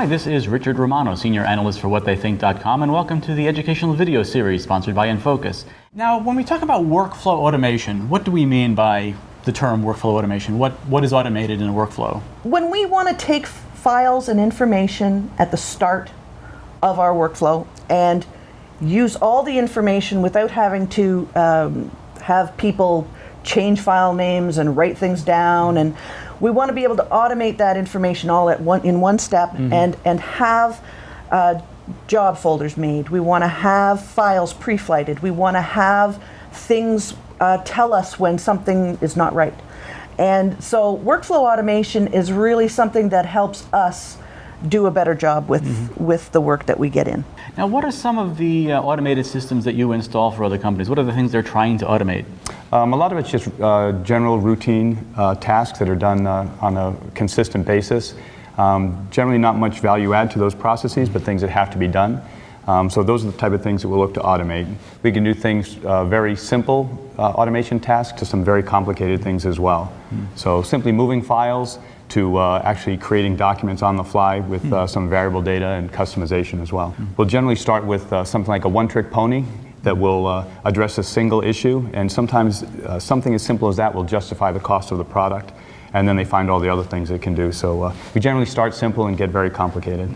Hi, this is Richard Romano, Senior Analyst for WhatTheyThink.com, and welcome to the educational video series sponsored by Enfocus. Now, when we talk about workflow automation, what do we mean by the term workflow automation? What is automated in a workflow? When we want to take files and information at the start of our workflow and use all the information without having to have people change file names and write things down, and we want to be able to automate that information all in one step, and have job folders made. We want to have files pre-flighted. We want to have things tell us when something is not right. And so workflow automation is really something that helps us do a better job with the work that we get in. Now, what are some of the automated systems that you install for other companies? What are the things they're trying to automate? A lot of it's just general routine tasks that are done on a consistent basis. Generally not much value add to those processes, but things that have to be done. So those are the type of things that we'll look to automate. We can do things, very simple automation tasks to some very complicated things as well. So simply moving files to actually creating documents on the fly with some variable data and customization as well. We'll generally start with something like a one-trick pony that will address a single issue, and sometimes something as simple as that will justify the cost of the product, and then they find all the other things it can do. So we generally start simple and get very complicated.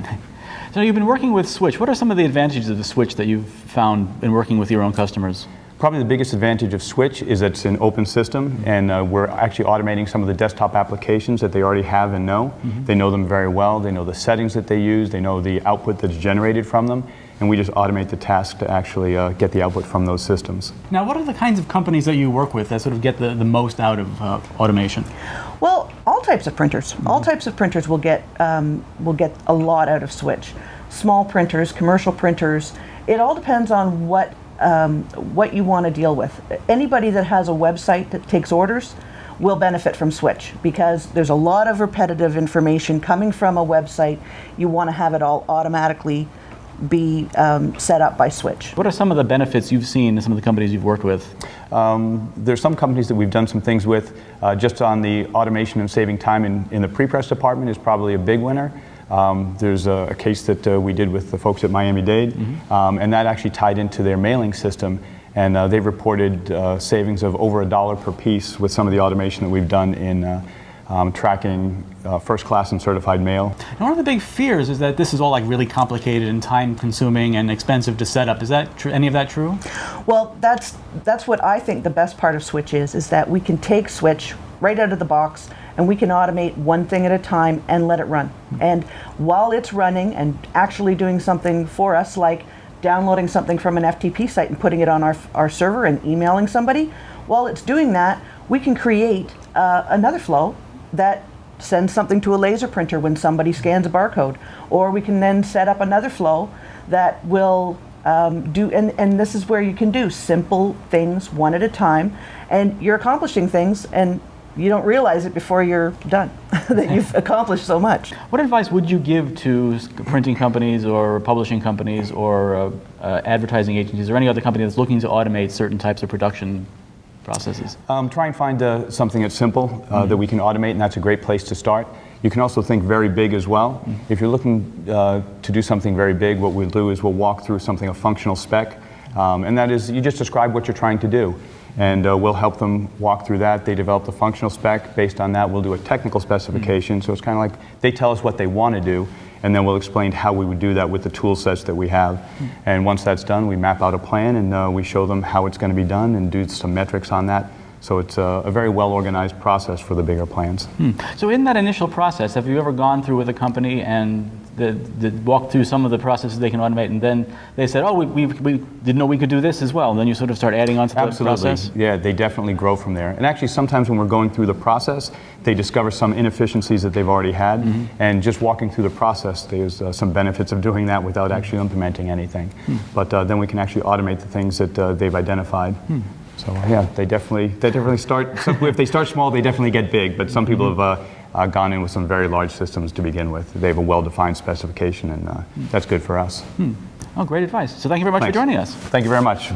So you've been working with Switch. What are some of the advantages of the Switch that you've found in working with your own customers? Probably the biggest advantage of Switch is that it's an open system, and we're actually automating some of the desktop applications that they already have and know. They know them very well. They know the settings that they use. They know the output that's generated from them, and we just automate the task to actually get the output from those systems. Now, what are the kinds of companies that you work with that sort of get the most out of automation? Well, all types of printers. All types of printers will get a lot out of Switch. Small printers, commercial printers. It all depends on what you want to deal with. Anybody that has a website that takes orders will benefit from Switch, because there's a lot of repetitive information coming from a website. You want to have it all automatically be set up by Switch. What are some of the benefits you've seen in some of the companies you've worked with? There's some companies that we've done some things with just on the automation and saving time in the pre-press department is probably a big winner. There's a case that we did with the folks at Miami-Dade, and that actually tied into their mailing system, and they've reported savings of over $1 per piece with some of the automation that we've done in tracking first class and certified mail. And one of the big fears is that this is all like really complicated and time consuming and expensive to set up. Is that any of that true? Well, that's what I think the best part of Switch is that we can take Switch right out of the box and we can automate one thing at a time and let it run. And while it's running and actually doing something for us, like downloading something from an FTP site and putting it on our server and emailing somebody, while it's doing that, we can create another flow that sends something to a laser printer when somebody scans a barcode. Or we can then set up another flow that will do, and this is where you can do simple things one at a time, and you're accomplishing things and you don't realize it before you're done, that you've accomplished so much. What advice would you give to printing companies or publishing companies or advertising agencies or any other company that's looking to automate certain types of production processes? Try and find something that's simple that we can automate, and that's a great place to start. You can also think very big as well. If you're looking to do something very big, what we'll do is we'll walk through something, a functional spec, and that is you just describe what you're trying to do. And we'll help them walk through that. They develop the functional spec. Based on that, we'll do a technical specification. So it's kind of like they tell us what they want to do, and then we'll explain how we would do that with the tool sets that we have. And once that's done, we map out a plan, and we show them how it's going to be done and do some metrics on that. So it's a very well-organized process for the bigger plans. So in that initial process, have you ever gone through with a company and walked through some of the processes they can automate, and then they said, oh, we didn't know we could do this as well, and then you sort of start adding on to the process? Yeah, they definitely grow from there. And actually, sometimes when we're going through the process, they discover some inefficiencies that they've already had, and just walking through the process, there's some benefits of doing that without actually implementing anything. But then we can actually automate the things that they've identified. So yeah, they definitely start, if they start small, they definitely get big, but some people have gone in with some very large systems to begin with. They have a well-defined specification, and that's good for us. Oh, great advice. So thank you very much for joining us. Thank you very much.